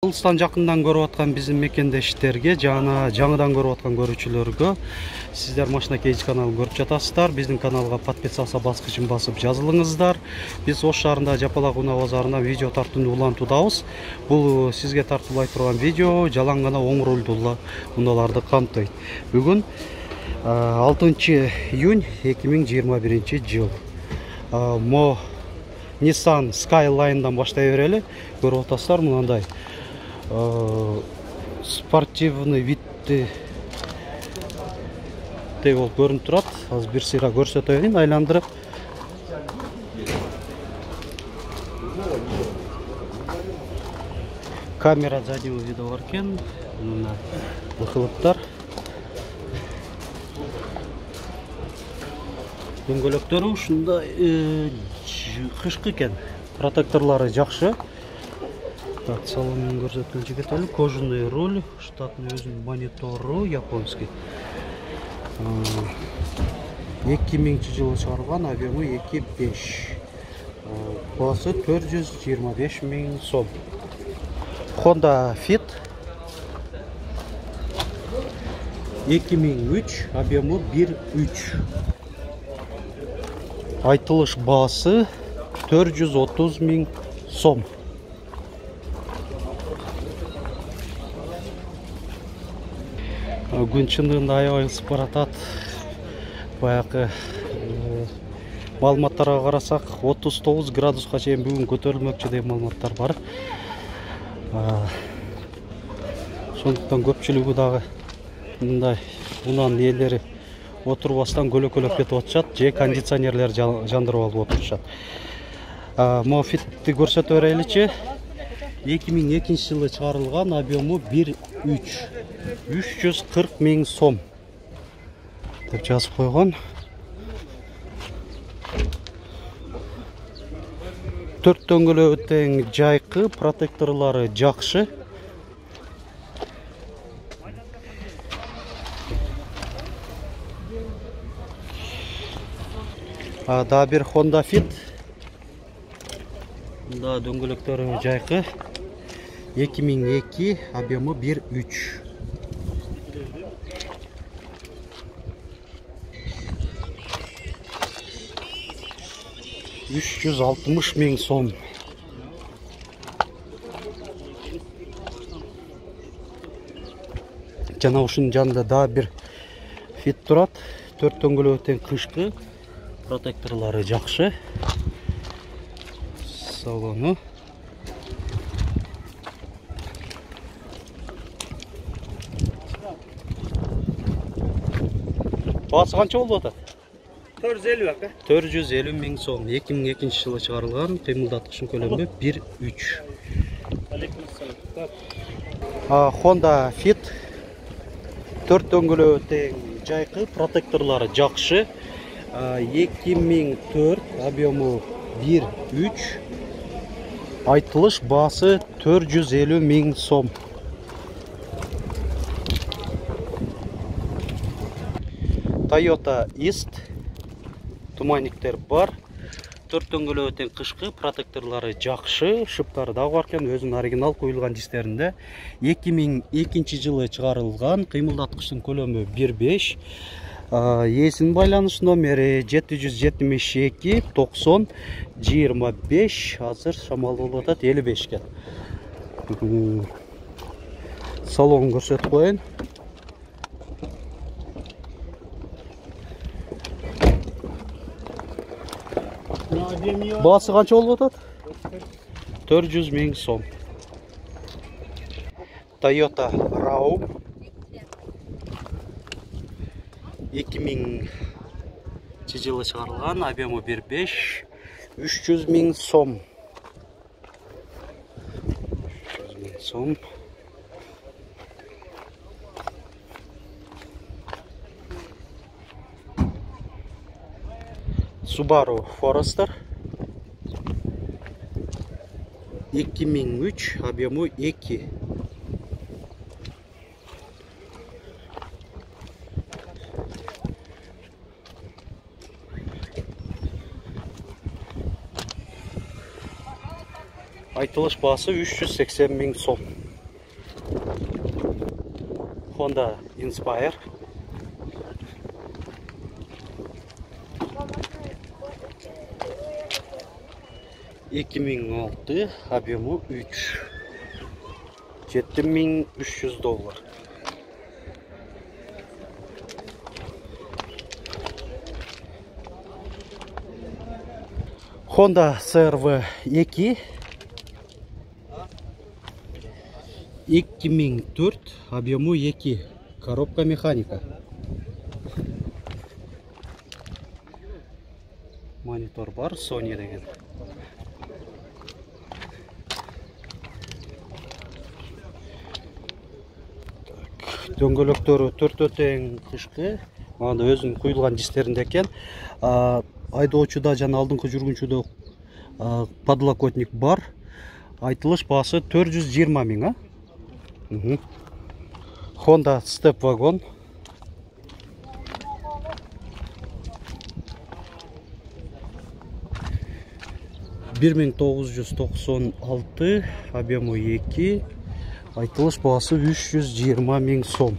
Кыргызстан жакындан көрүп аткан биздин мекендештерге жана жаңыдан көрүп аткан көрүүчүлөргө сиздер Машина Кейж каналын көрүп жатасыздар. Биздин каналга подписаться баскычын басып жазылыңыздар. Биз Ош шаарында Жапалак унаа базарына видео тартууну улантуудабыз. Бул сизге тартуулай турган видео жалаң гана оң рулдуу унааларды камтыйт. Бүгүн 6 июнь 2021 жыл. Мо Nissan Skyline'dan баштай берели. Көрүп атасыздар, мынандай спортивный видти болуп көрүнүп турат. Азыр бир сыйра көрсөтөйүн айландырып. Камера заднего вида бар экен. Мына быкылыктар. Дөңгөлөктөрү ушундай кышкы экен. Протекторлары жакшы. Так, салонун көрсөтүлүшү кетели. Кожаный руль, штатный өзүнүн монитору, японский. 2000-жылы чыгарылган, объемы 2.5. Басы 425 000 сом. Honda Fit 2003, объемы 1.3. Айтылыш басы 430 000 сом. Күн чындыгында аябай ысып баратат. Баягы маалыматтарга карасак 39 градуска чейин бүгүн көтөрүлмөкчү деген маалыматтар бар. Сондуктан көпчүлүгү дагы мындай унаанын ээлери отурбастан көлөкөлөп кетип атышат, же кондиционерлер жандырып алып отурушат. Мо Фитти көрсөтө береличи. 2002 жылы чыгарылган, объему 1.3. 340 000 сом деп жазып койгон. 4 дөңгөлөгү тең, жайкы, протекторлору жакшы. Да бир Honda Fit. Да дөңгөлөктөрү жайкы. 2002, объему 1.3. 360 000 сом. Жана ушунун жанында да бир Fit турат. 4 дөңгөлөгү тең, кышкы. Протекторлору жакшы. Салону. Басы канча болуп атат? 450 ака. 450 000 сом. 2002 жылы чыгарылган, кыймылдаткычын көлөмү 1.3. Honda Fit 4 дөңгөлөгү тең, жайкы, протекторлору жакшы. 2004, объему 1.3. Айтылыш басы 450 000 сом. Toyota East. Туманниктер бар. 4 дөңгөлөгү тең, кышкы, протекторлору жакшы. Шыптары дагы бар экен, өзүнүн оригинал коюлган дистеринде. 2002 жылы чыгарылган, кыймылдаткычтын көлөмү 1.5. Ээсинин байланыш номери 772 90 25. Азыр шамал болуп атат 55 экен. Салонун көрсөтүп коеюн. Басы канча болуп атат? 400 000 сом. Toyota RAV 2000 жылы чыгарылган, объему 1.5. 300 000 сом. 300 000 сом. Subaru Forester 2003, объему 2. Айтылыш басы 380 000 сом. Honda Inspire. $2006, объему 3. $7300. Honda CR-V 2. 2004, объему 2. Коробка механика. Монитор бар, Sony деген. Дөңгөлөктөрү төртөө тең кышкы. Анда өзүнүн куюлган дистеринде экен. Айдоочуда жана алдыңкы жүргүнчүдө подлокотник бар. Айтылыш баасы 420 000, Honda Step Wagon. $1996, объему 2. Айтылыш баасы 320 000 сом.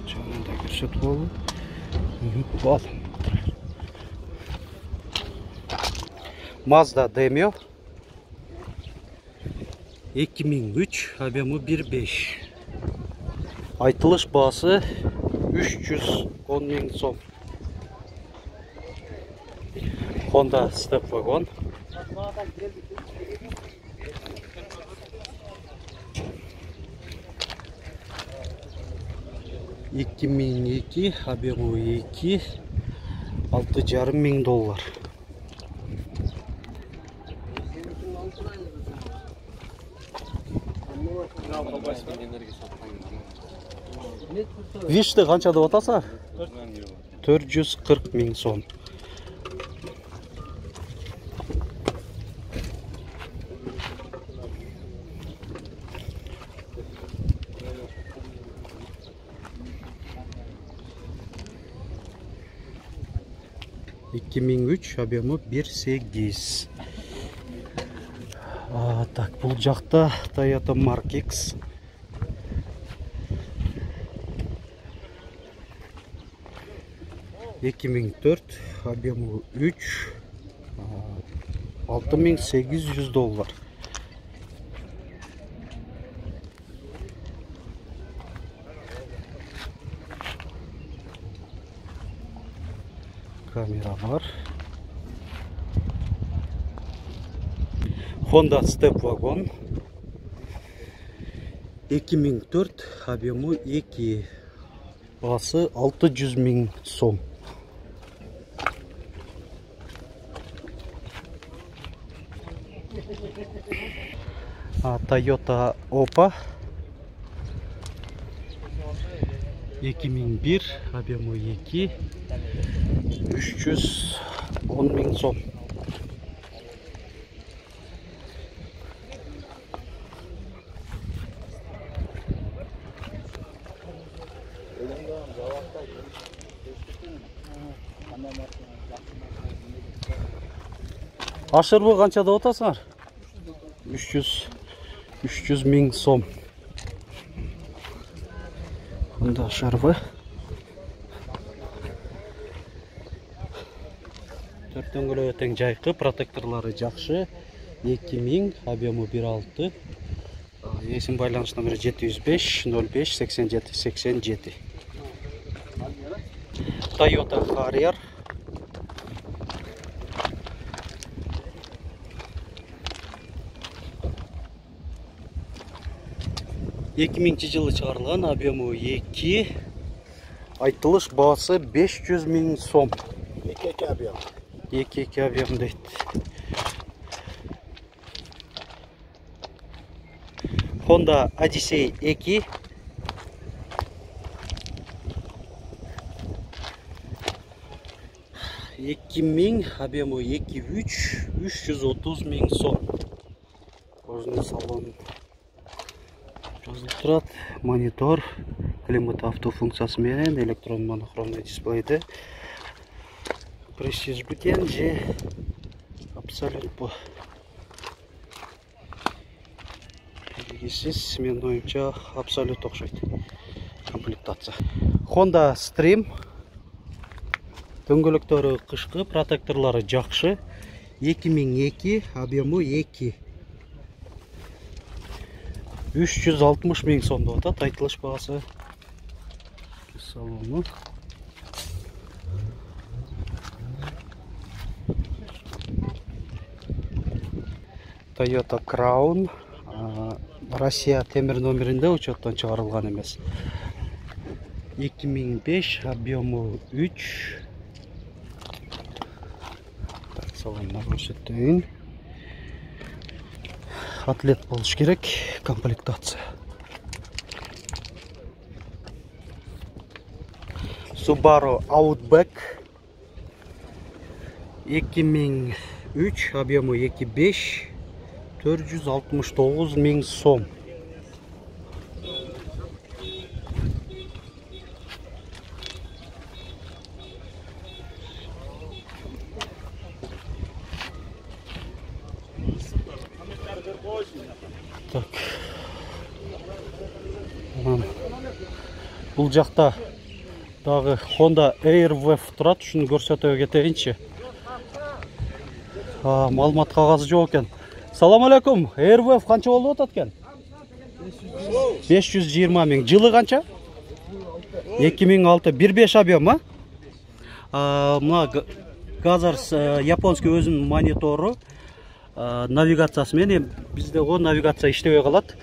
Жанында көрсөтүп болду. Бол. Mazda Demio. 2003, объему 1.5. Айтылыш баасы 310 000 сом. Honda Step Wagon. $2002, объему 2. $6,500. Вишті қанша деп атаса? 440 000 сом. $2003, объему 1.8. Так, бұл жақта Toyota Mark X. $2004, объему 3. $6,800. Kamera var. Honda Step Wagon. 2004, объему 2. Басы 600 000 сом. Toyota Oppa. 2001, объему 2. 310 000 сом. Ашырбы қанша деп отасыңар? 300 000 сом. Honda ашырбы. Төрт дөңгөлөк тең жайкы, протекторлары жакшы. 2000, объему 1.6. Есім байланыш номері 705 05 87 87. Toyota Harrier. 2000 жылы чыгарылган, объему 2. Айтылыш баасы 500 000 сом. 2 объем. 2 объем дейт. Honda Odyssey 2. 2000, объему 2.3, 330 000 сом. Кожный салон. Жазылып турат. Монитор, климат авто функциясы менен электрон монохромный дисплейде. Престиж бекен же абсолют bu. Белгісіз, мен ойымша абсолют оқшайды комплектация. Honda Stream дөңгөлөктөрү кышкы, протекторлары жакшы. 2002, объему 2. 360 миң сомдо атат, айтылыш багасы. Салону. Toyota Crown. Россия темир номеринде учеттон чыгарылган эмес. 2005, объему 3. Салонна көрсөтөйүн. Атлет болуш керек, комплектация. Subaru Outback 2003, объему 2.5, 469 миң сом. Так. Бұл жақта дағы Honda Airwave тұрат, шуны көрсөтөөгө кетейинчи. Маалымат кагазы жок экен. Салам алейкум. Airwave канча болуп атат экен? 520 миң. Жылы канча? 2006. 1.5 объем, а? Мына газар японский өзүнүн монитору. Навигациясы менен бизде го навигация иштебей калат.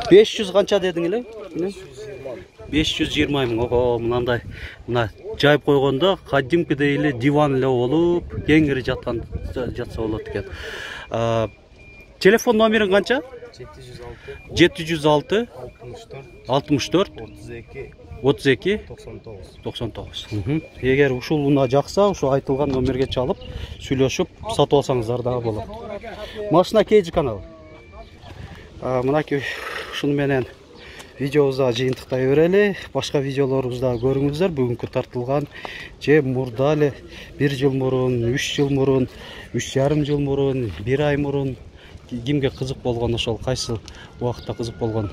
500 канча дедиң эле? 520 миң. Ого, мынандай мына жайып койгондо кадимкидей эле диван эле болуп, кеңири жатса болот экен. Телефон номериң канча? 706 64 32 99. Эгер ушул уна жакса, ушу айтылган номерге чалып, сүйлөшүп, сатып алсаңыздар дагы болот. Машина Кейдж каналы. Мынакей ушуну менен видеобузда жыйынтыктай берели. Башка видеолорубузда көрүңүздөр. Бүгүнкү тартылган же мурда эле 1 жыл мурун, 3 жыл мурун, 3,5 жыл мурун, 1 ай мурун кимге кызык болгон, ошол кайсы убакытта кызык болгон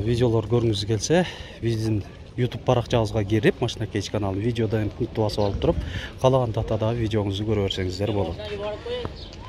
видеолор көргүңүз келсе, биздин YouTube баракчабызга кирип, Машина Кейдж каналын видеодон пункту басып алып туруп, каалаган датадагы видеоңузду көрө берсеңиздер болот.